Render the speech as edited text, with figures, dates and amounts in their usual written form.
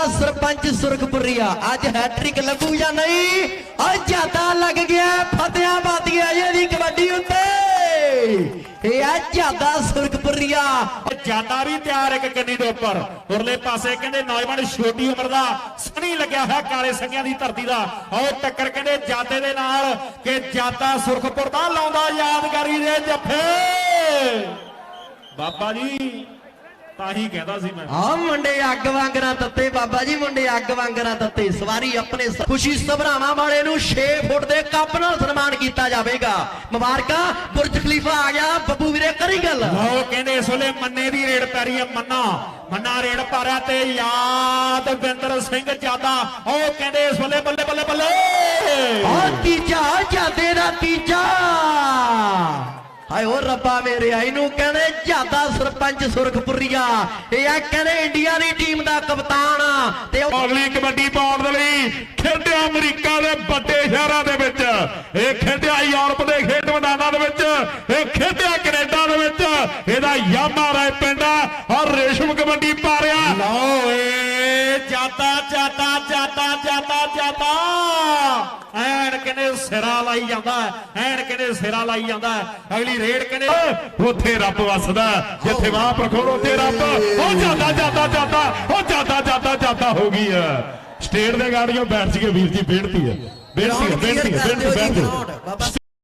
सरपंच सुरखपुरिया अज hat trick लगू या नहीं अज ज्यादा लग गया फतेहाबाद की कबड्डी उत्ते ज्यादा सुरखपुरिया ज्यादा भी तैयार एक गड्डी के उपर उरले पासे कहते नौजवान छोटी उम्र का सनी लग्या है काले संगिया की धरती का और टक्कर कहते जाते दे नाल कि ज्यादा सुरखपुर का लाउंदा यादगारी दे जफे बाबा जी ताही कहता सी मैं हाँ मुंडे अग वांगरा तत्ते बाबा जी मुंडे अग वांगरा तत्ते सवारी अपने खुशी सभरावां वाले नूं 6 फुट दे कप नाल सन्मान किया जाएगा मुबारका बुर्ज खलीफा आ गया बब्बू वीरे करी गल लो कहंदे इस वेले मन्ने दी रेड पै रही है मन्ना रेड पा रहा ते यादविंदर सिंह ज्यादा ओ कहंदे इस वेले बल्ले बल्ले बल्ले और तीजा जादे दा तीजा हाय ओ रब्बा मेरे इनू कहने ज्यादा सरपंच सुरखपुरिया कहने इंडिया की टीम का कप्तान ते अगली कबड्डी पाउण दे लई खेडिया अमरीका के बड़े शहरों के विच खेडिया यूरोप के खेड मैदानां दे विच खेडिया कनेडा दे विच इहदा यामा राय पिंड और रेशम कबड्डी पा रहा लो जाता जाता जाता जाता जाता ऐन कहने सिरा लाई जाता ऐन कहने सिरा लाई जाता अगली रेड कहने उथे रब वसदा जिथे महाप्रभु उथे रब जाता जाता जाता जाता जाता जाता हो गई है स्टेट दे गाड़ियों बैठ के वीर जी बेनती है